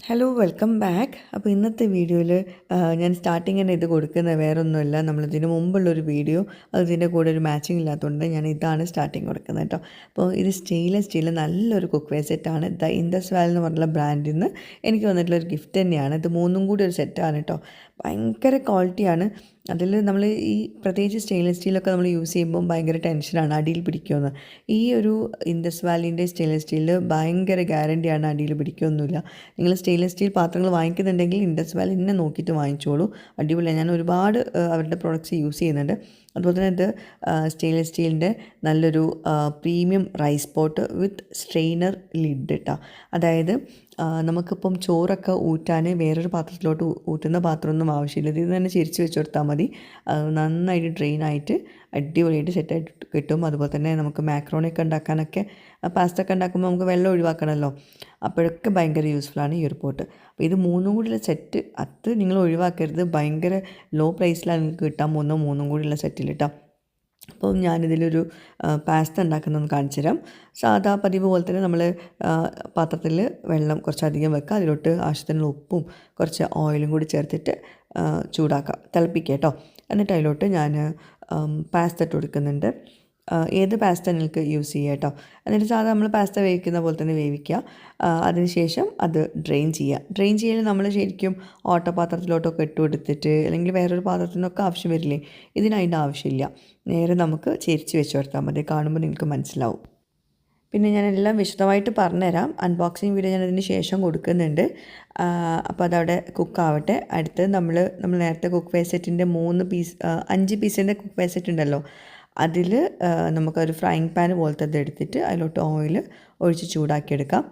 Hello welcome back. അപ്പോൾ ഇന്നത്തെ വീഡിയോയിൽ ഞാൻ സ്റ്റാർട്ടിങ് തന്നെ ഇത് കൊടുക്കുന്നത് വേറൊന്നുമല്ല. നമ്മളിതിന് മുമ്പുള്ളൊരു വീഡിയോ അതിൻ്റെ കൂടെ ഒരു മാച്ചിങ് ഇല്ലാത്തതുകൊണ്ട് ഞാൻ ഇതാണ് സ്റ്റാർട്ടിങ് കൊടുക്കുന്നത് കേട്ടോ. അപ്പോൾ ഇത് സ്റ്റെയിൻലെസ് സ്റ്റീൽ നല്ലൊരു കുക്ക് വെയർ സെറ്റാണ്. ദ ഇൻഡസ് വാൽ എന്ന് പറഞ്ഞുള്ള ബ്രാൻഡിൽ നിന്ന് എനിക്ക് വന്നിട്ടുള്ളൊരു ഗിഫ്റ്റ് തന്നെയാണ്. ഇത് മൂന്നും കൂടി ഒരു സെറ്റാണ് കേട്ടോ. ഭയങ്കര ക്വാളിറ്റിയാണ്. അതിൽ നമ്മൾ ഈ പ്രത്യേകിച്ച് സ്റ്റെയിൻലെസ് സ്റ്റീലൊക്കെ നമ്മൾ യൂസ് ചെയ്യുമ്പോൾ ഭയങ്കര ടെൻഷനാണ് അടിയിൽ പിടിക്കുമെന്ന്. ഈ ഒരു ഇൻഡസ് വാലിൻ്റെ സ്റ്റെയിൻലെസ് സ്റ്റീലിൽ ഭയങ്കര ഗ്യാരണ്ടിയാണ്, അടിയിൽ പിടിക്കുകയൊന്നുമില്ല. നിങ്ങൾ സ്റ്റെയിൻലെസ് സ്റ്റീൽ പാത്രങ്ങൾ വാങ്ങിക്കുന്നുണ്ടെങ്കിൽ ഇൻഡസ് വാൽ തന്നെ നോക്കിയിട്ട് വാങ്ങിച്ചോളൂ. അടിപൊളിയാണ്. ഞാൻ ഒരുപാട് അവരുടെ പ്രോഡക്റ്റ്സ് യൂസ് ചെയ്യുന്നുണ്ട്. അതുപോലെ തന്നെ ഇത് സ്റ്റെയിൻലെസ് സ്റ്റീലിൻ്റെ നല്ലൊരു പ്രീമിയം റൈസ് പോട്ട് വിത്ത് സ്ട്രെയിനർ ലിഡ് ഇട്ടാ. അതായത് നമുക്കിപ്പം ചോറൊക്കെ ഊറ്റാൻ വേറൊരു പാത്രത്തിലോട്ട് ഊറ്റുന്ന പാത്രമൊന്നും ആവശ്യമില്ല. ഇത് തന്നെ ചിരിച്ച് വെച്ച് കൊടുത്താൽ മതി. നന്നായിട്ട് ഡ്രെയിനായിട്ട് അടിപൊളിയായിട്ട് സെറ്റായിട്ട് കിട്ടും. അതുപോലെ തന്നെ നമുക്ക് മാക്രോണിയൊക്കെ ഉണ്ടാക്കാനൊക്കെ, പാസ്ത ഒക്കെ ഉണ്ടാക്കുമ്പോൾ നമുക്ക് വെള്ളം ഒഴിവാക്കണമല്ലോ, അപ്പോഴൊക്കെ ഭയങ്കര യൂസ്ഫുള്ളാണ് ഈ ഒരു പോട്ട്. അപ്പോൾ ഇത് മൂന്നും കൂടിയുള്ള സെറ്റ് അത് നിങ്ങൾ ഒഴിവാക്കരുത്. ഭയങ്കര ലോ പ്രൈസിലാണ് നിങ്ങൾക്ക് കിട്ടാൻ പോകുന്ന മൂന്നും കൂടിയുള്ള സെറ്റിൽ കേട്ടോ. അപ്പോൾ ഞാനിതിലൊരു പാസ്ത ഉണ്ടാക്കുന്നതെന്ന് കാണിച്ചു തരാം. സാധാ പതിവ് പോലെ തന്നെ നമ്മൾ പാത്രത്തിൽ വെള്ളം കുറച്ചധികം വെക്കുക, അതിലോട്ട് ആവശ്യത്തിനുള്ള ഉപ്പും കുറച്ച് ഓയിലും കൂടി ചേർത്തിട്ട് ചൂടാക്കുക, തിളപ്പിക്കുക കേട്ടോ. എന്നിട്ട് അതിലോട്ട് ഞാൻ പാസ്ത ഇട്ട് കൊടുക്കുന്നുണ്ട്. ഏത് പാസ്ത നിങ്ങൾക്ക് യൂസ് ചെയ്യുക കേട്ടോ. എന്നിട്ട് സാധാരണ നമ്മൾ പാസ്ത വേവിക്കുന്ന പോലെ തന്നെ വേവിക്കുക. അതിനുശേഷം അത് ഡ്രെയിൻ ചെയ്യുക. ഡ്രെയിൻ ചെയ്യൽ നമ്മൾ ശരിക്കും ഓട്ടപാത്രത്തിലോട്ടൊക്കെ ഇട്ട് കൊടുത്തിട്ട് അല്ലെങ്കിൽ വേറൊരു പാത്രത്തിനൊക്കെ ആവശ്യം വരില്ലേ, ഇതിനതിൻ്റെ ആവശ്യമില്ല. നേരെ നമുക്ക് ചെരിച്ച് വെച്ച് കൊടുത്താൽ മതി. കാണുമ്പോൾ നിങ്ങൾക്ക് മനസ്സിലാവും. പിന്നെ ഞാനെല്ലാം വിശദമായിട്ട് പറഞ്ഞുതരാം. അൺബോക്സിങ് വീഡിയോ ഞാനതിന് ശേഷം കൊടുക്കുന്നുണ്ട്. അപ്പോൾ അതവിടെ കുക്കാവട്ടെ. അടുത്ത് നമ്മൾ നേരത്തെ കുക്ക് വെയർ സെറ്റിൻ്റെ 5 പീസിൻ്റെ കുക്ക് വെയർ സെറ്റ് ഉണ്ടല്ലോ, അതിൽ നമുക്കൊരു ഫ്രൈങ് പാൻ പോലത്തെ എടുത്തിട്ട് അതിലോട്ട് ഓയിൽ ഒഴിച്ച് ചൂടാക്കിയെടുക്കാം.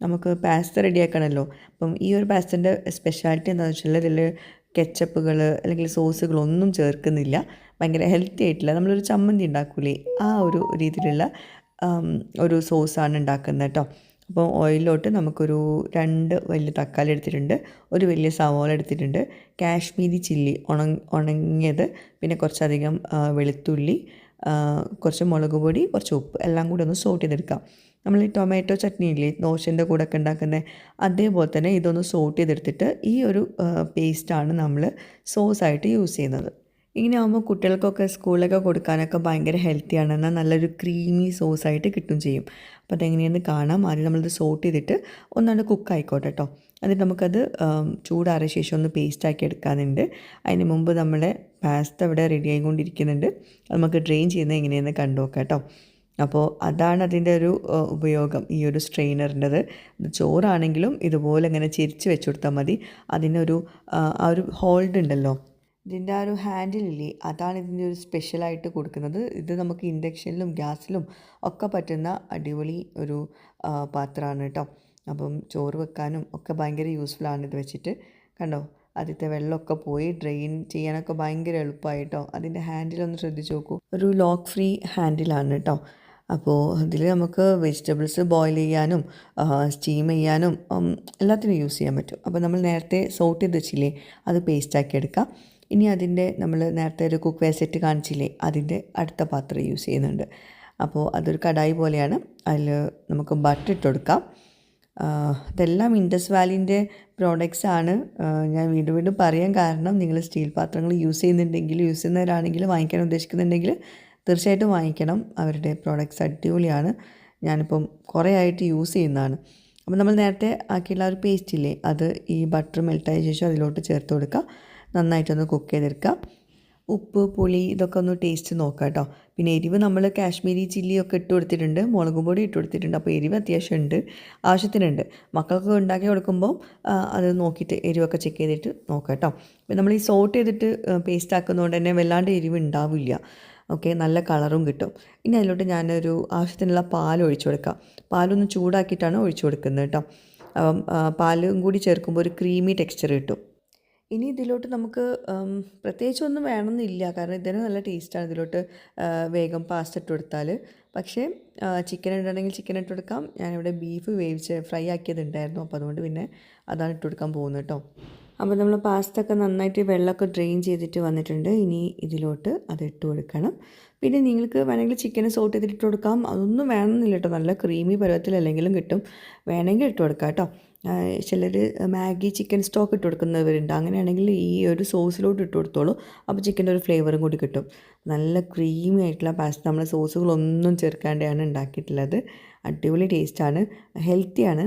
നമുക്ക് പാസ്ത റെഡിയാക്കണമല്ലോ. അപ്പം ഈ ഒരു പാസ്തൻ്റെ സ്പെഷ്യാലിറ്റി എന്താണെന്ന് വെച്ചാൽ ഇതിൽ കെച്ചപ്പുകൾ അല്ലെങ്കിൽ സോസുകളൊന്നും ചേർക്കുന്നില്ല. ഭയങ്കര ഹെൽത്തി ആയിട്ടില്ല. നമ്മളൊരു ചമ്മന്തി ഉണ്ടാക്കൂലേ, ആ ഒരു രീതിയിലുള്ള ഒരു സോസാണ് ഉണ്ടാക്കുന്നത് കേട്ടോ. അപ്പോൾ ഓയിലോട്ട് നമുക്കൊരു 2 വലിയ തക്കാളി എടുത്തിട്ടുണ്ട്, ഒരു വലിയ സവോള എടുത്തിട്ടുണ്ട്, കാശ്മീരി ചില്ലി ഉണങ്ങിയത്, പിന്നെ കുറച്ചധികം വെളുത്തുള്ളി, കുറച്ച് മുളക് പൊടി, കുറച്ച് ഉപ്പ്, എല്ലാം കൂടി ഒന്ന് സോട്ട് ചെയ്തെടുക്കാം. നമ്മൾ ഈ ടൊമാറ്റോ ചട്നി ഇല്ലേ ദോശൻ്റെ കൂടെ ഒക്കെ ഉണ്ടാക്കുന്നത്, അതേപോലെ തന്നെ ഇതൊന്ന് സോട്ട് ചെയ്തെടുത്തിട്ട് ഈ ഒരു പേസ്റ്റാണ് നമ്മൾ സോസായിട്ട് യൂസ് ചെയ്യുന്നത്. ഇങ്ങനെ ആകുമ്പോൾ കുട്ടികൾക്കൊക്കെ സ്കൂളിലൊക്കെ കൊടുക്കാനൊക്കെ ഭയങ്കര ഹെൽത്തിയാണ്. എന്നാൽ നല്ലൊരു ക്രീമി സോസായിട്ട് കിട്ടും ചെയ്യും. അപ്പോൾ അതെങ്ങനെയെന്ന് കാണാം. ആദ്യം നമ്മളിത് സോട്ട് ചെയ്തിട്ട് ഒന്നാണ്ട് കുക്ക് ആയിക്കോട്ടെ കേട്ടോ. എന്നിട്ട് നമുക്കത് ചൂടാറിയ ശേഷം ഒന്ന് പേസ്റ്റാക്കി എടുക്കാനുണ്ട്. അതിന് മുമ്പ് നമ്മളെ പാസ്ത ഇവിടെ റെഡി ആയിക്കൊണ്ടിരിക്കുന്നുണ്ട്. അത് നമുക്ക് ഡ്രെയിൻ ചെയ്യുന്നത് എങ്ങനെയെന്ന് കണ്ടു നോക്കാം കേട്ടോ. അപ്പോൾ അതാണ് അതിൻ്റെ ഒരു ഉപയോഗം, ഈ ഒരു സ്ട്രെയിനറിൻ്റെത്. ചോറാണെങ്കിലും ഇതുപോലെ ഇങ്ങനെ ചിരിച്ച് വെച്ച് കൊടുത്താൽ മതി. അതിനൊരു ആ ഒരു ഹോൾഡ് ഉണ്ടല്ലോ, ഇതിൻ്റെ ആ ഒരു ഹാൻഡിലില്ലേ, അതാണ് ഇതിൻ്റെ ഒരു സ്പെഷ്യലായിട്ട് കൊടുക്കുന്നത്. ഇത് നമുക്ക് ഇൻഡക്ഷനിലും ഗ്യാസിലും ഒക്കെ പറ്റുന്ന അടിപൊളി ഒരു പാത്രമാണ് കേട്ടോ. അപ്പം ചോറ് വെക്കാനും ഒക്കെ ഭയങ്കര യൂസ്ഫുള്ളാണ് ഇത് വെച്ചിട്ട്. കണ്ടോ, ആദ്യത്തെ വെള്ളമൊക്കെ പോയി ഡ്രെയിൻ ചെയ്യാനൊക്കെ ഭയങ്കര എളുപ്പമായിട്ടോ. അതിൻ്റെ ഹാൻഡിലൊന്ന് ശ്രദ്ധിച്ച് നോക്കൂ, ഒരു ലോക്ക് ഫ്രീ ഹാൻഡിലാണ് കേട്ടോ. അപ്പോൾ ഇതിൽ നമുക്ക് വെജിറ്റബിൾസ് ബോയിൽ ചെയ്യാനും സ്റ്റീം ചെയ്യാനും എല്ലാത്തിനും യൂസ് ചെയ്യാൻ പറ്റും. അപ്പോൾ നമ്മൾ നേരത്തെ സോട്ട് ചെയ്ത് വെച്ചില്ലേ, അത് പേസ്റ്റാക്കി എടുക്കാം. ഇനി അതിൻ്റെ നമ്മൾ നേരത്തെ ഒരു കുക്ക് വെയർ സെറ്റ് കാണിച്ചില്ലേ, അതിൻ്റെ അടുത്ത പാത്രം യൂസ് ചെയ്യുന്നുണ്ട്. അപ്പോൾ അതൊരു കടായി പോലെയാണ്. അതിൽ നമുക്ക് ബട്ടർ ഇട്ട് കൊടുക്കാം. ഇതെല്ലാം ഇൻഡസ് വാലിൻ്റെ പ്രോഡക്റ്റ്സ് ആണ്. ഞാൻ വീണ്ടും വീണ്ടും പറയാൻ കാരണം, നിങ്ങൾ സ്റ്റീൽ പാത്രങ്ങൾ യൂസ് ചെയ്യുന്നവരാണെങ്കിൽ വാങ്ങിക്കാൻ ഉദ്ദേശിക്കുന്നുണ്ടെങ്കിൽ തീർച്ചയായിട്ടും വാങ്ങിക്കണം. അവരുടെ പ്രോഡക്റ്റ്സ് അടിപൊളിയാണ്. ഞാനിപ്പം കുറേ ആയിട്ട് യൂസ് ചെയ്യുന്നതാണ്. അപ്പോൾ നമ്മൾ നേരത്തെ ആക്കിയുള്ള ഒരു പേസ്റ്റ് ഇല്ലേ, അത് ഈ ബട്ടർ മെൽട്ടായ ശേഷം അതിലോട്ട് ചേർത്ത് കൊടുക്കുക. നന്നായിട്ടൊന്ന് കുക്ക് ചെയ്തെടുക്കുക. ഉപ്പ്, പുളി ഇതൊക്കെ ഒന്ന് ടേസ്റ്റ് നോക്കാം കേട്ടോ. പിന്നെ എരിവ് നമ്മൾ കാശ്മീരി ചില്ലിയൊക്കെ ഇട്ട് കൊടുത്തിട്ടുണ്ട്, മുളക് പൊടി ഇട്ട് കൊടുത്തിട്ടുണ്ട്. അപ്പോൾ എരിവ് അത്യാവശ്യം ഉണ്ട്, ആവശ്യത്തിനുണ്ട്. മക്കൾക്ക് ഉണ്ടാക്കി കൊടുക്കുമ്പോൾ അത് നോക്കിയിട്ട് എരിവൊക്കെ ചെക്ക് ചെയ്തിട്ട് നോക്കാം കേട്ടോ. പിന്നെ നമ്മൾ ഈ സോട്ട് ചെയ്തിട്ട് പേസ്റ്റ് ആക്കുന്നതുകൊണ്ട് തന്നെ വല്ലാണ്ട് എരിവ് ഉണ്ടാവില്ല. ഓക്കെ, നല്ല കളറും കിട്ടും. ഇനി അതിലോട്ട് ഞാനൊരു ആവശ്യത്തിനുള്ള പാൽ ഒഴിച്ചു കൊടുക്കാം. പാലൊന്ന് ചൂടാക്കിയിട്ടാണ് ഒഴിച്ചു കൊടുക്കുന്നത് കേട്ടോ. അപ്പം പാലും കൂടി ചേർക്കുമ്പോൾ ഒരു ക്രീമി ടെക്സ്ചർ കിട്ടും. ഇനി ഇതിലോട്ട് നമുക്ക് പ്രത്യേകിച്ചൊന്നും വേണമെന്നില്ല, കാരണം ഇതിന് നല്ല ടേസ്റ്റാണ്. ഇതിലോട്ട് വേഗം പാസ്ത ഇട്ട് കൊടുത്താൽ. പക്ഷേ ചിക്കൻ ഇടണമെങ്കിൽ ചിക്കൻ ഇട്ട് കൊടുക്കാം. ഞാനിവിടെ ബീഫ് വേവിച്ച് ഫ്രൈ ആക്കിയതുണ്ടായിരുന്നു, അപ്പോൾ അതുകൊണ്ട് പിന്നെ അതാണ് ഇട്ട് കൊടുക്കാൻ പോകുന്നത് കേട്ടോ. അപ്പോൾ നമ്മൾ പാസ്ത ഒക്കെ നന്നായിട്ട് വെള്ളമൊക്കെ ഡ്രെയിൻ ചെയ്തിട്ട് വന്നിട്ടുണ്ട്. ഇനി ഇതിലോട്ട് അത് ഇട്ട് കൊടുക്കണം. പിന്നെ നിങ്ങൾക്ക് വേണമെങ്കിൽ ചിക്കൻ സോട്ട് ചെയ്തിട്ട് ഇട്ട് കൊടുക്കാം. അതൊന്നും വേണമെന്നില്ല കേട്ടോ. നല്ല ക്രീമി പരുവത്തിൽ അല്ലെങ്കിലും കിട്ടും, വേണമെങ്കിൽ ഇട്ട് കൊടുക്കാം കേട്ടോ. ചിലർ മാഗി ചിക്കൻ സ്റ്റോക്ക് ഇട്ട് കൊടുക്കുന്നവരുണ്ട്. അങ്ങനെയാണെങ്കിൽ ഈ ഒരു സോസിലോട്ട് ഇട്ട് കൊടുത്തോളൂ. അപ്പോൾ ചിക്കൻ്റെ ഒരു ഫ്ലേവറും കൂടി കിട്ടും. നല്ല ക്രീമി ആയിട്ടുള്ള പാസ്ത നമ്മൾ സോസുകളൊന്നും ചേർക്കാതെയാണ് ഉണ്ടാക്കിയിട്ടുള്ളത്. അടിപൊളി ടേസ്റ്റാണ്, ഹെൽത്തിയാണ്.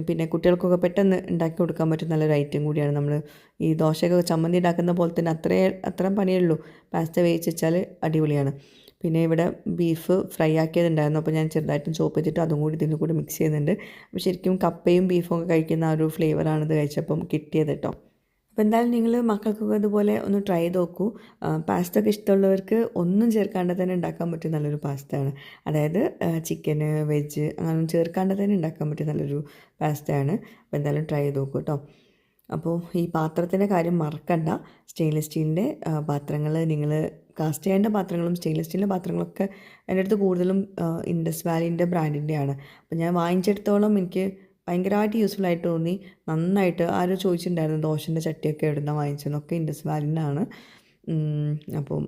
പിന്നെ കുട്ടികൾക്കൊക്കെ പെട്ടെന്ന് ഉണ്ടാക്കി കൊടുക്കാൻ പറ്റുന്ന നല്ലൊരു ഐറ്റം കൂടിയാണ്. നമ്മൾ ഈ ദോശയൊക്കെ ചമ്മന്തി ഉണ്ടാക്കുന്ന പോലെ തന്നെ അത്രയും പണിയേ ഉള്ളൂ. പാസ്ത വേവിച്ച് വെച്ചാൽ അടിപൊളിയാണ്. പിന്നെ ഇവിടെ ബീഫ് ഫ്രൈ ആക്കിയതുണ്ടായിരുന്നു. അപ്പോൾ ഞാൻ ചെറുതായിട്ടും ചോപ്പ് ചെയ്തിട്ട് അതും കൂടി ഇതിൻ്റെ കൂടെ മിക്സ് ചെയ്യുന്നുണ്ട്. അപ്പോൾ ശരിക്കും കപ്പയും ബീഫും ഒക്കെ കഴിക്കുന്ന ആ ഒരു ഫ്ലേവറാണ് ഇത് കഴിച്ചപ്പം കിട്ടിയത് കേട്ടോ. അപ്പോൾ എന്തായാലും നിങ്ങൾ മക്കൾക്കൊക്കെ ഇതുപോലെ ഒന്ന് ട്രൈ ചെയ്ത് നോക്കൂ. പാസ്ത ഒക്കെ ഇഷ്ടമുള്ളവർക്ക് ഒന്നും ചേർക്കാണ്ട് തന്നെ ഉണ്ടാക്കാൻ പറ്റിയ നല്ലൊരു പാസ്തയാണ്. അതായത് ചിക്കന്, വെജ് അങ്ങനൊന്നും ചേർക്കാണ്ട് തന്നെ ഉണ്ടാക്കാൻ പറ്റിയ നല്ലൊരു പാസ്തയാണ്. അപ്പോൾ എന്തായാലും ട്രൈ ചെയ്ത് നോക്കൂ കേട്ടോ. അപ്പോൾ ഈ പാത്രത്തിൻ്റെ കാര്യം മറക്കണ്ട. സ്റ്റെയിൻലെസ് സ്റ്റീലിൻ്റെ പാത്രങ്ങൾ നിങ്ങൾ കാസ്റ്റ് ചെയ്യേണ്ട പാത്രങ്ങളും സ്റ്റെയിൻലെസ് സ്റ്റീലിൻ്റെ പാത്രങ്ങളൊക്കെ എൻ്റെ അടുത്ത് കൂടുതലും ഇൻഡസ് വാലിൻ്റെ ബ്രാൻഡിൻ്റെയാണ്. അപ്പോൾ ഞാൻ വാങ്ങിച്ചെടുത്തോളം എനിക്ക് ഭയങ്കരമായിട്ട് യൂസ്ഫുൾ ആയിട്ട് തോന്നി. നന്നായിട്ട് ആരോ ചോദിച്ചിട്ടുണ്ടായിരുന്നു ദോശൻ്റെ ചട്ടിയൊക്കെ എവിടുന്നാണ് വാങ്ങിച്ചതെന്നൊക്കെ. ഇൻഡസ് വാലിനാണ്. അപ്പം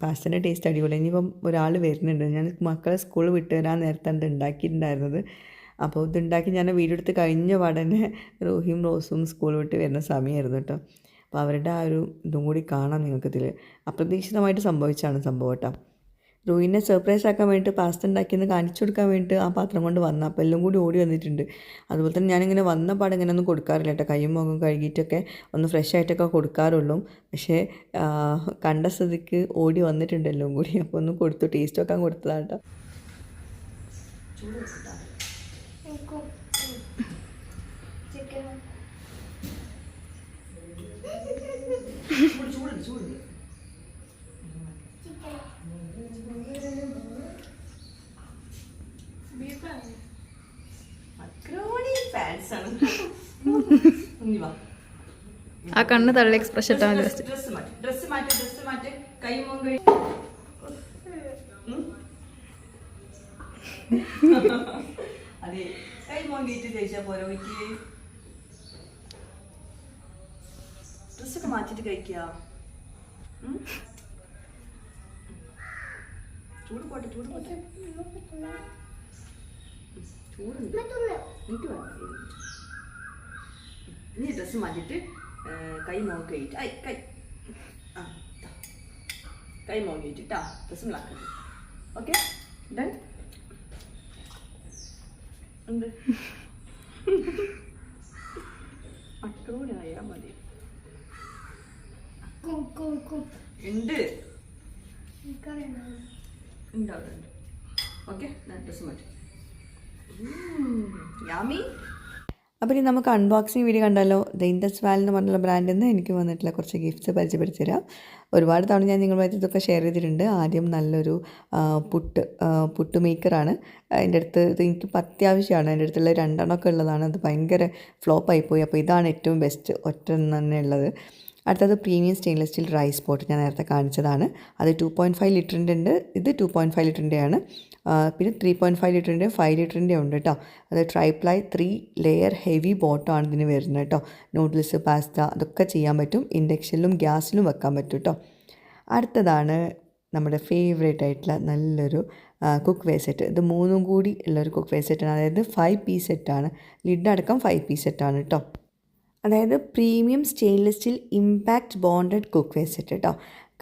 പാസ്തേൻ്റെ ടേസ്റ്റ് അടിപൊളി. ഇനിയിപ്പം ഒരാൾ വരുന്നുണ്ട്. ഞാൻ മക്കളെ സ്കൂളിൽ വിട്ട് വരാൻ നേരത്താണ് ഉണ്ടാക്കിയിട്ടുണ്ടായിരുന്നത്. അപ്പോൾ ഇതുണ്ടാക്കി ഞാൻ വീഡിയോ എടുത്ത് കഴിഞ്ഞ പാടന്നെ റോഹിയും റോസും സ്കൂൾ വിട്ട് വരുന്ന സമയമായിരുന്നു കേട്ടോ. അപ്പോൾ അവരുടെ ആ ഒരു ഇതും കൂടി കാണാം നിങ്ങൾക്കിതിൽ. അപ്രതീക്ഷിതമായിട്ട് സംഭവിച്ചാണ് സംഭവം കേട്ടോ. റോഹിനെ സർപ്രൈസ് ആക്കാൻ വേണ്ടിയിട്ട് പാസ്ത ഉണ്ടാക്കിയെന്ന് കാണിച്ചു കൊടുക്കാൻ വേണ്ടിയിട്ട് ആ പാത്രം കൊണ്ട് വന്ന അപ്പോൾ എല്ലാം കൂടി ഓടി വന്നിട്ടുണ്ട്. അതുപോലെ തന്നെ ഞാനിങ്ങനെ വന്ന പാടെ ഇങ്ങനെ ഒന്നും കൊടുക്കാറില്ല കേട്ടോ. കയ്യും മുഖം കഴുകിയിട്ടൊക്കെ ഒന്ന് ഫ്രഷ് ആയിട്ടൊക്കെ കൊടുക്കാറുള്ളൂ. പക്ഷേ കണ്ട സ്ഥിതിക്ക് ഓടി വന്നിട്ടുണ്ട് എല്ലാം കൂടി. അപ്പോൾ ഒന്ന് കൊടുത്തു, ടേസ്റ്റ് വെക്കാൻ കൊടുത്തതാണ് കേട്ടോ. ആ കണ്ണ് തള്ളി എക്സ്പ്രഷൻ ഇട്ടാൽ മതി. അതെ, കൈ മോണ്ടിട്ട് കഴിച്ചാൽ പോരോ? ഡ്രസ്സൊക്കെ മാറ്റിട്ട് കഴിക്കുക. ചൂട് പോട്ടെ, ചൂട് പോട്ടെ. ചൂടുണ്ട്. ഇനി ഡ്രസ്സ് മാറ്റിട്ട് കൈ മോങ്ങിയിട്ട് കൈ മോങ്ങിയിട്ടാ ഡ്രസ്സ് മിളാക്കുന്നത്. Okay, done. ഉണ്ട് മക്കളോട് ആയാൽ മതി. ഉണ്ട് ഉണ്ടാവുന്നുണ്ട്. ഓക്കെ, ഡ്രസ്സ് മാറ്റി. യാമി. അപ്പോൾ ഇനി നമുക്ക് അൺബോക്സിങ് വീഡിയോ കണ്ടാലോ. ദ ഇൻഡസ് വാലി എന്ന് പറഞ്ഞുള്ള ബ്രാൻഡിൽ നിന്ന് എനിക്ക് വന്നിട്ടുള്ള കുറച്ച് ഗിഫ്റ്റ്സ് പരിചയപ്പെടുത്തി തരാം. ഒരുപാട് തവണ ഞാൻ നിങ്ങളുമായിട്ട് ഇതൊക്കെ ഷെയർ ചെയ്തിട്ടുണ്ട്. ആദ്യം നല്ലൊരു പുട്ട് മേക്കറാണ്. എൻ്റെ അടുത്ത് ഇത് എനിക്ക് അത്യാവശ്യമാണ്. എൻ്റെ അടുത്തുള്ള 2 എണ്ണമൊക്കെ ഉള്ളതാണ്. അത് ഭയങ്കര ഫ്ലോപ്പായിപ്പോയി. അപ്പോൾ ഇതാണ് ഏറ്റവും ബെസ്റ്റ്, ഒറ്റ തന്നെ ഉള്ളത്. അടുത്തത് premium stainless steel rice pot, ഞാൻ നേരത്തെ കാണിച്ചതാണ്. അത് 2.5 ലിറ്ററിൻ്റെ ഉണ്ട്. ഇത് 2.5 ലിറ്ററിൻ്റെയാണ്. പിന്നെ 3.5 ലിറ്ററിൻ്റെ 5 ലിറ്ററിൻ്റെ ഉണ്ട് കേട്ടോ. അത് ട്രൈപ്ലൈ 3 ലെയർ ഹെവി ബോട്ടമാണ് ഇതിന് വരുന്നത് കേട്ടോ. നൂഡിൽസ്, പാസ്ത അതൊക്കെ ചെയ്യാൻ പറ്റും. ഇൻഡക്ഷനിലും ഗ്യാസിലും വെക്കാൻ പറ്റും കേട്ടോ. അടുത്തതാണ് നമ്മുടെ ഫേവറേറ്റ് ആയിട്ടുള്ള നല്ലൊരു കുക്ക് വെയർ സെറ്റ്. ഇത് 3 കൂടി ഉള്ളൊരു കുക്ക് വെയർ സെറ്റാണ്. അതായത് 5 പീസ് സെറ്റാണ്. ലിഡ് അടക്കം 5 പീസ് സെറ്റാണ് കേട്ടോ. അതായത് premium stainless steel impact bonded cook wear set കേട്ടോ.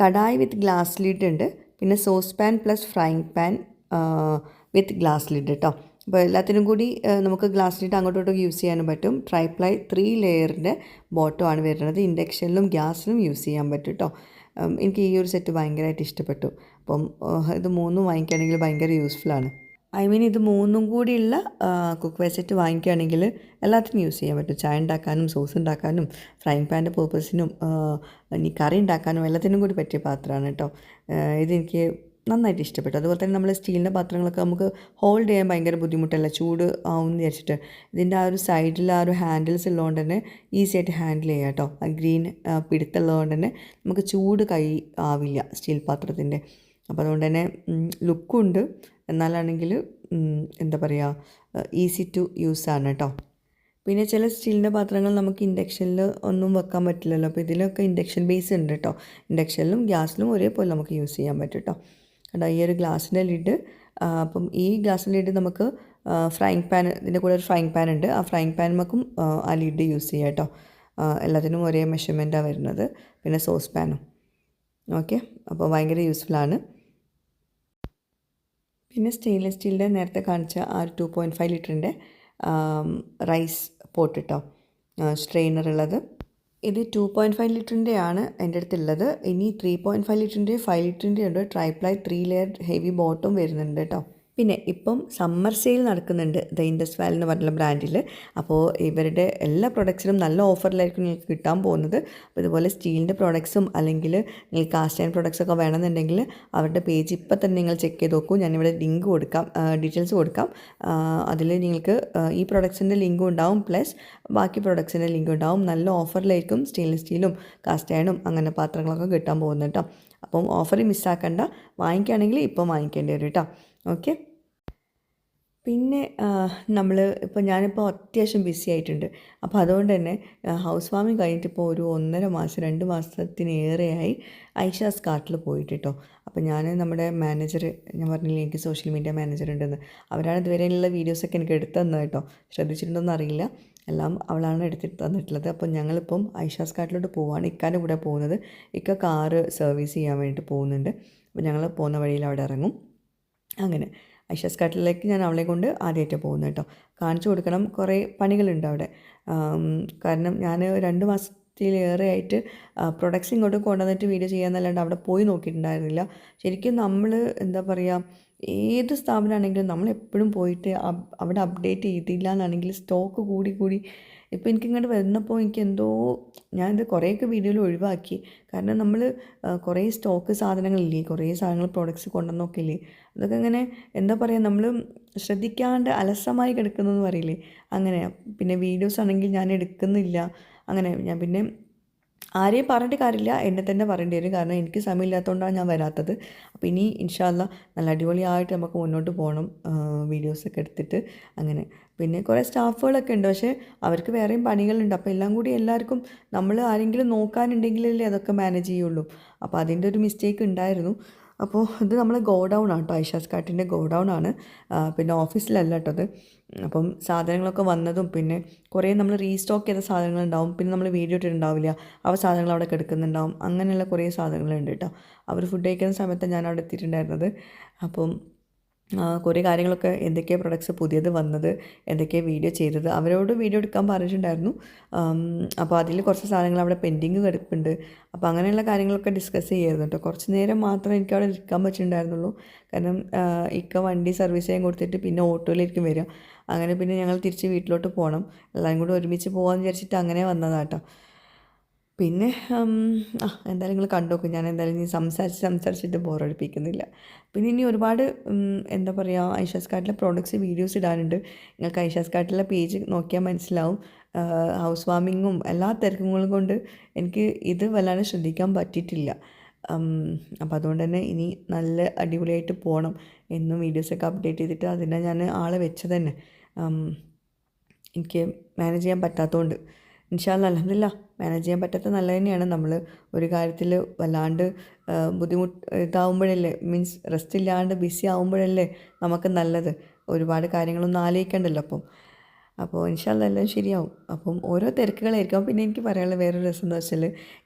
കടായി വിത്ത് ഗ്ലാസ് ലിഡ് ഉണ്ട്. പിന്നെ sauce pan plus frying pan with glass lid കേട്ടോ. അപ്പോൾ എല്ലാത്തിനും കൂടി നമുക്ക് ഗ്ലാസ് ലിഡ് അങ്ങോട്ടും ഇങ്ങോട്ടും യൂസ് ചെയ്യാനും പറ്റും. ട്രൈപ്ലൈ 3 ലെയറിൻ്റെ ബോട്ടമാണ് വരുന്നത്. ഇൻഡക്ഷനിലും ഗ്യാസിലും യൂസ് ചെയ്യാൻ പറ്റും കേട്ടോ. എനിക്ക് ഈ ഒരു സെറ്റ് ഭയങ്കരമായിട്ട് ഇഷ്ടപ്പെട്ടു. അപ്പം ഇത് 3 വാങ്ങിക്കുകയാണെങ്കിൽ ഭയങ്കര യൂസ്ഫുള്ളാണ്. ഇത് 3 കൂടിയുള്ള കുക്ക് വെയർ സെറ്റ് വാങ്ങിക്കുകയാണെങ്കിൽ എല്ലാത്തിനും യൂസ് ചെയ്യാൻ പറ്റും. ചായ ഉണ്ടാക്കാനും സോസ് ഉണ്ടാക്കാനും ഫ്രൈങ് പാൻ്റെ പേർപ്പസിനും ഇനി കറി ഉണ്ടാക്കാനും എല്ലാത്തിനും കൂടി പറ്റിയ പാത്രമാണ് കേട്ടോ. ഇതെനിക്ക് നന്നായിട്ട് ഇഷ്ടപ്പെട്ടു. അതുപോലെ തന്നെ നമ്മൾ സ്റ്റീലിൻ്റെ പാത്രങ്ങളൊക്കെ നമുക്ക് ഹോൾഡ് ചെയ്യാൻ ഭയങ്കര ബുദ്ധിമുട്ടല്ല, ചൂട് ആവും എന്ന് വിചാരിച്ചിട്ട് ഇതിൻ്റെ ആ ഒരു സൈഡിൽ ആ ഒരു ഹാൻഡിൽസ് ഉള്ളതുകൊണ്ട് തന്നെ ഈസി ആയിട്ട് ഹാൻഡിൽ ചെയ്യാം കേട്ടോ. ആ ഗ്രീൻ പിടുത്തുള്ളതുകൊണ്ട് തന്നെ നമുക്ക് ചൂട് കൈ ആവില്ല സ്റ്റീൽ പാത്രത്തിൻ്റെ. അപ്പോൾ അതുകൊണ്ട് തന്നെ ലുക്കും ഉണ്ട്, എന്നാലാണെങ്കിൽ എന്താ പറയുക, ഈസി ടു യൂസ് ആണ് കേട്ടോ. പിന്നെ ചില സ്റ്റീലിൻ്റെ പാത്രങ്ങൾ നമുക്ക് ഇൻഡക്ഷനിൽ ഒന്നും വെക്കാൻ പറ്റില്ലല്ലോ. അപ്പോൾ ഇതിലൊക്കെ ഇൻഡക്ഷൻ ബേസ് ഉണ്ട് കേട്ടോ. ഇൻഡക്ഷനിലും ഗ്യാസിലും ഒരേപോലെ നമുക്ക് യൂസ് ചെയ്യാൻ പറ്റും കേട്ടോ. കണ്ടോ ഈ ഒരു ഗ്ലാസിൻ്റെ ലിഡ്. അപ്പം ഈ ഗ്ലാസിൻ്റെ ലിഡ് നമുക്ക് ഫ്രൈങ് പാൻ, ഇതിൻ്റെ കൂടെ ഒരു ഫ്രൈങ് പാൻ ഉണ്ട്. ആ ഫ്രൈങ് പാനുമൊക്കെ ആ ലിഡ് യൂസ് ചെയ്യുക കേട്ടോ. എല്ലാത്തിനും ഒരേ മെഷർമെൻറ്റാണ് വരുന്നത്. പിന്നെ സോസ് പാനും. ഓക്കെ, അപ്പോൾ ഭയങ്കര യൂസ്ഫുള്ളാണ്. പിന്നെ സ്റ്റെയിൻലെസ് സ്റ്റീലിൻ്റെ നേരത്തെ കാണിച്ച ആ ഒരു 2.5 ലിറ്ററിൻ്റെ റൈസ് പോട്ട് കേട്ടോ, സ്ട്രെയിനർ ഉള്ളത്. ഇത് 2.5 ലിറ്ററിൻ്റെ ആണ് എൻ്റെ അടുത്തുള്ളത്. ഇനി 3.5 ലിറ്ററിൻ്റെ 5 ലിറ്ററിൻ്റെ ഉണ്ട്. ട്രൈപ്ലൈ 3 ലെയർ ഹെവി ബോട്ടും വരുന്നുണ്ട് കേട്ടോ. പിന്നെ ഇപ്പം സമ്മർ സെയിൽ നടക്കുന്നുണ്ട് ദ ഇൻഡസ് വാലി എന്ന് പറഞ്ഞുള്ള ബ്രാൻഡിൽ. അപ്പോൾ ഇവരുടെ എല്ലാ പ്രൊഡക്ട്സിനും നല്ല ഓഫറിലായിരിക്കും നിങ്ങൾക്ക് കിട്ടാൻ പോകുന്നത്. അപ്പോൾ ഇതുപോലെ സ്റ്റീലിൻ്റെ പ്രൊഡക്ട്സും അല്ലെങ്കിൽ നിങ്ങൾക്ക് കാസ്റ്റ് അയൺ പ്രൊഡക്ട്സൊക്കെ വേണമെന്നുണ്ടെങ്കിൽ അവരുടെ പേജ് ഇപ്പം തന്നെ നിങ്ങൾ ചെക്ക് ചെയ്ത് നോക്കൂ. ഞാനിവിടെ ലിങ്ക് കൊടുക്കാം, ഡീറ്റെയിൽസ് കൊടുക്കാം. അതിൽ നിങ്ങൾക്ക് ഈ പ്രൊഡക്ട്സിൻ്റെ ലിങ്കും ഉണ്ടാവും, പ്ലസ് ബാക്കി പ്രൊഡക്ട്സിൻ്റെ ലിങ്കും ഉണ്ടാവും. നല്ല ഓഫറിലായിരിക്കും സ്റ്റെയിൻലെസ് സ്റ്റീലും കാസ്റ്റ് അയണും അങ്ങനെ പാത്രങ്ങളൊക്കെ കിട്ടാൻ പോകുന്നത് കേട്ടോ. അപ്പം ഓഫർ മിസ്സാക്കണ്ട, വാങ്ങിക്കുകയാണെങ്കിൽ ഇപ്പം വാങ്ങിക്കേണ്ടി വരും കേട്ടോ. ഓക്കെ, പിന്നെ ഞാനിപ്പോൾ അത്യാവശ്യം ബിസി ആയിട്ടുണ്ട്. അപ്പോൾ അതുകൊണ്ട് തന്നെ ഹൗസ് വാമിങ് കഴിഞ്ഞിട്ട് ഇപ്പോൾ ഒരു 1.5 മാസം 2 മാസത്തിനേറെയായി ഐഷാസ് കാർട്ടിൽ പോയിട്ട് കേട്ടോ. അപ്പോൾ നമ്മുടെ മാനേജർ, ഞാൻ പറഞ്ഞില്ലേ എനിക്ക് സോഷ്യൽ മീഡിയ മാനേജർ ഉണ്ടെന്ന്, അവരാണ് ഇതുവരെയുള്ള വീഡിയോസൊക്കെ എനിക്ക് എടുത്തു തന്നത് കേട്ടോ. ശ്രദ്ധിച്ചിട്ടുണ്ടോയെന്ന് അറിയില്ല, എല്ലാം അവളാണ് എടുത്തിട്ട് തന്നിട്ടുള്ളത്. അപ്പോൾ ഞങ്ങളിപ്പം ഐഷാസ് കാർട്ടിലോട്ട് പോവുകയാണ്. ഇക്കാൻ്റെ കൂടെ പോകുന്നത്. ഇക്ക കാറ് സർവീസ് ചെയ്യാൻ വേണ്ടിയിട്ട് പോകുന്നുണ്ട്. അപ്പോൾ ഞങ്ങൾ പോകുന്ന വഴിയിൽ അവിടെ ഇറങ്ങും. അങ്ങനെ ഐഷാസ് കാർട്ടിലേക്ക് ഞാൻ അവളെ കൊണ്ട് ആദ്യമായിട്ട് പോകുന്നത് കേട്ടോ. കാണിച്ചു കൊടുക്കണം, കുറേ പണികളുണ്ട് അവിടെ. കാരണം ഞാൻ 2 മാസത്തിലേറെ ആയിട്ട് പ്രൊഡക്ട്സ് ഇങ്ങോട്ട് കൊണ്ടുവന്നിട്ട് വീഡിയോ ചെയ്യാമെന്നല്ലാണ്ട് അവിടെ പോയി നോക്കിയിട്ടുണ്ടായിരുന്നില്ല. ശരിക്കും നമ്മൾ എന്താ പറയുക, ഏത് സ്ഥാപനമാണെങ്കിലും നമ്മളെപ്പോഴും പോയിട്ട് അവിടെ അപ്ഡേറ്റ് ചെയ്തില്ല എന്നാണെങ്കിൽ സ്റ്റോക്ക് കൂടി ഇപ്പോൾ എനിക്കിങ്ങോട്ട് വരുന്നപ്പോൾ ഞാനിത് കുറേയൊക്കെ വീഡിയോയിൽ ഒഴിവാക്കി. കാരണം നമ്മൾ കുറേ സ്റ്റോക്ക് സാധനങ്ങളില്ലേ, കുറേ സാധനങ്ങൾ പ്രൊഡക്ട്സ് കൊണ്ടുവന്നൊക്കെ ഇല്ലേ, അതൊക്കെ ഇങ്ങനെ എന്താ പറയുക, നമ്മൾ ശ്രദ്ധിക്കാണ്ട് അലസമായി കിടക്കുന്നതെന്ന് പറയില്ലേ, അങ്ങനെ. പിന്നെ വീഡിയോസ് ആണെങ്കിൽ ഞാൻ എടുക്കുന്നില്ല. അങ്ങനെ ഞാൻ പിന്നെ ആരെയും പറഞ്ഞിട്ട് കാര്യമില്ല, എന്നെ തന്നെ പറയേണ്ടി വരും. കാരണം എനിക്ക് സമയമില്ലാത്തതുകൊണ്ടാണ് ഞാൻ വരാത്തത്. അപ്പോൾ ഇനി ഇൻഷാ അല്ലാ നല്ല അടിപൊളിയായിട്ട് നമുക്ക് മുന്നോട്ട് പോകണം, വീഡിയോസൊക്കെ എടുത്തിട്ട് അങ്ങനെ. പിന്നെ കുറേ സ്റ്റാഫുകളൊക്കെ ഉണ്ട്, പക്ഷേ അവർക്ക് വേറെയും പണികളുണ്ട്. അപ്പോൾ എല്ലാം കൂടി എല്ലാവർക്കും നമ്മൾ ആരെങ്കിലും നോക്കാനുണ്ടെങ്കിലല്ലേ അതൊക്കെ മാനേജ് ചെയ്യുള്ളൂ. അപ്പോൾ അതിൻ്റെ ഒരു മിസ്റ്റേക്ക് ഉണ്ടായിരുന്നു. അപ്പോൾ ഇത് നമ്മൾ ഗോഡൗൺ ആണ് കേട്ടോ, ഐഷാസ് കാർട്ടിൻ്റെ ഗോഡൗൺ ആണ്. പിന്നെ ഓഫീസിലല്ല കേട്ടോ അത്. അപ്പം സാധനങ്ങളൊക്കെ വന്നതും പിന്നെ കുറേ നമ്മൾ റീസ്റ്റോക്ക് ചെയ്ത സാധനങ്ങളുണ്ടാവും. പിന്നെ നമ്മൾ വീഡിയോ ഇട്ടിട്ടുണ്ടാവില്ല, സാധനങ്ങൾ അവിടെ കിടക്കുന്നുണ്ടാവും. അങ്ങനെയുള്ള കുറേ സാധനങ്ങളുണ്ട് കേട്ടോ. അവർ ഫുഡ് കഴിക്കുന്ന സമയത്ത് ഞാൻ അവിടെ എത്തിയിട്ടുണ്ടായിരുന്നത്. അപ്പം കുറേ കാര്യങ്ങളൊക്കെ, എന്തൊക്കെയാണ് പ്രൊഡക്ട്സ് പുതിയത് വന്നത്, എന്തൊക്കെയാണ് വീഡിയോ ചെയ്തത്, അവരോട് വീഡിയോ എടുക്കാൻ പറഞ്ഞിട്ടുണ്ടായിരുന്നു. അപ്പോൾ അതിൽ കുറച്ച് സാധനങ്ങൾ അവിടെ പെൻഡിങ് കിടപ്പുണ്ട്. അപ്പോൾ അങ്ങനെയുള്ള കാര്യങ്ങളൊക്കെ ഡിസ്കസ് ചെയ്യായിരുന്നു കേട്ടോ. കുറച്ച് നേരം മാത്രമേ എനിക്ക് അവിടെ ഇരിക്കാൻ പറ്റിയിട്ടുണ്ടായിരുന്നുള്ളൂ. കാരണം ഇക്ക വണ്ടി സർവീസ് ചെയ്യാൻ കൊടുത്തിട്ട് പിന്നെ ഓട്ടോയിലായിരിക്കും വരിക. അങ്ങനെ പിന്നെ ഞങ്ങൾ തിരിച്ച് വീട്ടിലോട്ട് പോകണം. എല്ലാവരും കൂടി ഒരുമിച്ച് പോകാമെന്ന് വിചാരിച്ചിട്ട് അങ്ങനെ വന്നതാട്ടോ. പിന്നെ എന്തായാലും നിങ്ങൾ കണ്ടു നോക്കും. ഞാൻ എന്തായാലും ഇനി സംസാരിച്ചിട്ട് ബോറടിപ്പിക്കുന്നില്ല. പിന്നെ ഇനി ഒരുപാട് എന്താ പറയുക, ഐഷാസ് കാർട്ടിലെ പ്രോഡക്ട്സ് വീഡിയോസ് ഇടാനുണ്ട്. നിങ്ങൾക്ക് ഐഷാസ് കാർട്ടിലെ പേജ് നോക്കിയാൽ മനസ്സിലാവും. ഹൗസ് വാമിങ്ങും എല്ലാ തിരക്കുകളും കൊണ്ട് എനിക്ക് ഇത് വല്ലാതെ ശ്രദ്ധിക്കാൻ പറ്റിയിട്ടില്ല. അപ്പോൾ അതുകൊണ്ട് തന്നെ ഇനി നല്ല അടിപൊളിയായിട്ട് പോകണം. എന്നും വീഡിയോസൊക്കെ അപ്ഡേറ്റ് ചെയ്തിട്ട് അതിനെ ഞാൻ ആളെ വെച്ചത് തന്നെ എനിക്ക് മാനേജ് ചെയ്യാൻ പറ്റാത്തതുകൊണ്ട്. ഇൻഷാ അല്ലാ അൽഹംദുലില്ലാ മാനേജ് ചെയ്യാൻ പറ്റാത്ത നല്ല തന്നെയാണ്. നമ്മൾ ഒരു കാര്യത്തിൽ വല്ലാണ്ട് ഇതാവുമ്പോഴല്ലേ, മീൻസ് റെസ്റ്റ് ഇല്ലാണ്ട് ബിസി ആവുമ്പോഴല്ലേ നമുക്ക് നല്ലത്. ഒരുപാട് കാര്യങ്ങളൊന്നും ആലോചിക്കണ്ടല്ലോ. അപ്പോൾ ഇൻഷാ അല്ലാ എല്ലാം ശരിയാവും. അപ്പം ഓരോ തിരക്കുകളായിരിക്കും. പിന്നെ എനിക്ക് പറയാനുള്ള വേറൊരു രസം എന്താ വെച്ചാൽ,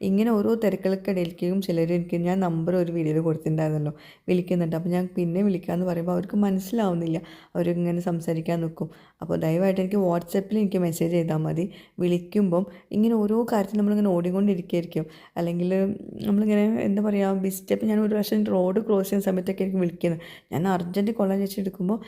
ഇങ്ങനെ ഓരോ തിരക്കുകൾക്കിടയിലേക്കും ഞാൻ നമ്പർ ഒരു വീഡിയോയിൽ കൊടുത്തിട്ടുണ്ടായിരുന്നല്ലോ, വിളിക്കുന്നുണ്ട്. അപ്പോൾ ഞാൻ പിന്നെ വിളിക്കാമെന്ന് പറയുമ്പോൾ അവർക്ക് മനസ്സിലാവുന്നില്ല, അവരിങ്ങനെ സംസാരിക്കാൻ നിൽക്കും. അപ്പോൾ ദയവായിട്ട് എനിക്ക് വാട്സപ്പിൽ എനിക്ക് മെസ്സേജ് ചെയ്താൽ മതി. വിളിക്കുമ്പം ഇങ്ങനെ ഓരോ കാര്യത്തിൽ നമ്മളിങ്ങനെ ഓടിക്കൊണ്ടിരിക്കുകയായിരിക്കും. അല്ലെങ്കിൽ നമ്മളിങ്ങനെ എന്താ പറയുക, ബിസ്റ്റപ്പ് ഞാൻ ഒരു പ്രാവശ്യം റോഡ് ക്രോസ് ചെയ്യുന്ന സമയത്തൊക്കെ ആയിരിക്കും വിളിക്കുന്നത്. ഞാൻ അർജൻറ്റ് കൊള്ളാൻ വെച്ചെടുക്കുമ്പോൾ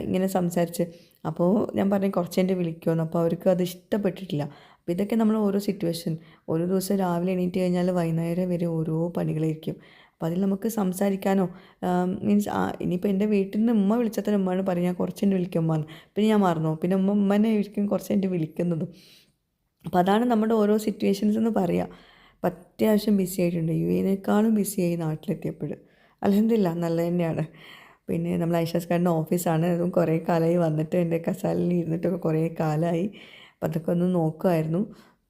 ഇങ്ങനെ സംസാരിച്ച്, അപ്പോൾ ഞാൻ പറഞ്ഞു കുറച്ച് കഴിഞ്ഞ് വിളിക്കുമെന്ന്. അപ്പോൾ അവർക്ക് അത് ഇഷ്ടപ്പെട്ടിട്ടില്ല. അപ്പോൾ ഇതൊക്കെ നമ്മൾ ഓരോ സിറ്റുവേഷൻ, ഓരോ ദിവസം രാവിലെ എണീറ്റ് കഴിഞ്ഞാൽ വൈകുന്നേരം വരെ ഓരോ പണികളായിരിക്കും. അപ്പോൾ അതിൽ നമുക്ക് സംസാരിക്കാനോ മീൻസ് ഇനിയിപ്പോൾ എൻ്റെ വീട്ടിൽ നിന്ന് ഉമ്മ വിളിച്ചാൽ ഉമ്മയാണ് പറയും ഞാൻ കുറച്ച് കഴിഞ്ഞ് വിളിക്കുമ്പോൾ. പിന്നെ ഞാൻ മറന്നു, പിന്നെ ഉമ്മനെ ആയിരിക്കും കുറച്ച് കഴിഞ്ഞ് വിളിക്കുന്നതും. അപ്പോൾ അതാണ് നമ്മുടെ ഓരോ സിറ്റുവേഷൻസ് എന്ന് പറയുക. അപ്പോൾ അത്യാവശ്യം ബിസി ആയിട്ടുണ്ട്. യുഎനേക്കാളും ബിസിയായി നാട്ടിലെത്തിയപ്പോൾ. അൽഹംദുലില്ലാ നല്ല തന്നെയാണ്. പിന്നെ നമ്മൾ ഐഷാസ് കാർട്ടിൻ്റെ ഓഫീസാണ്. അതും കുറേ കാലമായി വന്നിട്ട് എൻ്റെ കസാലിൽ ഇരുന്നിട്ടൊക്കെ കുറേ കാലമായി. അപ്പോൾ അതൊക്കെ ഒന്ന് നോക്കുമായിരുന്നു.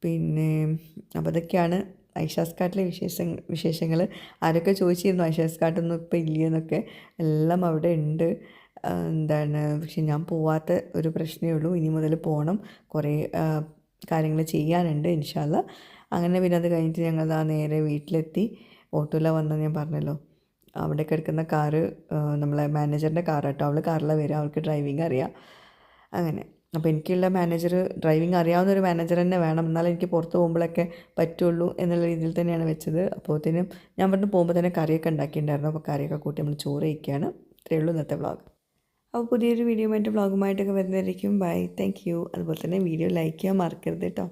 പിന്നെ അപ്പോൾ അതൊക്കെയാണ് ഐഷാസ് കാർട്ടിലെ വിശേഷങ്ങൾ. ആരൊക്കെ ചോദിച്ചിരുന്നു ഐഷാസ് കാർട്ടൊന്നും ഇപ്പോൾ ഇല്ലയെന്നൊക്കെ. എല്ലാം അവിടെ ഉണ്ട്. എന്താണ്, പക്ഷെ ഞാൻ പോവാത്ത ഒരു പ്രശ്നമേ ഉള്ളൂ. ഇനി മുതൽ പോകണം, കുറേ കാര്യങ്ങൾ ചെയ്യാനുണ്ട് ഇൻഷാ അല്ലാ. അങ്ങനെ പിന്നെ അത് കഴിഞ്ഞിട്ട് ഞങ്ങൾ ആ നേരെ വീട്ടിലെത്തി. ഓട്ടോയിലാണ് വന്നത്, ഞാൻ പറഞ്ഞല്ലോ. അവിടെ കിടക്കുന്ന കാറ് നമ്മളെ മാനേജറിൻ്റെ കാറാട്ടോ. അവൾ കാറിലാണ് വരിക, അവൾക്ക് ഡ്രൈവിംഗ് അറിയാം. അങ്ങനെ അപ്പോൾ എനിക്കുള്ള മാനേജർ ഡ്രൈവിംഗ് അറിയാവുന്ന ഒരു മാനേജർ തന്നെ വേണം, എന്നാലും എനിക്ക് പുറത്ത് പോകുമ്പോഴൊക്കെ പറ്റുള്ളൂ എന്നുള്ള രീതിയിൽ തന്നെയാണ് വെച്ചത്. അപ്പോഴത്തേനും ഞാൻ ഇവിടുന്ന് പോകുമ്പോൾ തന്നെ കറിയൊക്കെ ഉണ്ടാക്കിയിട്ടുണ്ടായിരുന്നു. അപ്പോൾ കറിയൊക്കെ കൂട്ടി നമ്മൾ ചോറ് കഴിക്കുകയാണ്. ഇത്രയേ ഉള്ളൂ ഇന്നത്തെ വ്ളോഗ്. അപ്പോൾ പുതിയൊരു വീഡിയോ ആയിട്ട് വ്ളോഗുമായിട്ടൊക്കെ വരുന്നതായിരിക്കും. Bye, thank you. അതുപോലെ തന്നെ വീഡിയോ ലൈക്ക് ചെയ്യാൻ മറക്കരുത് കേട്ടോ.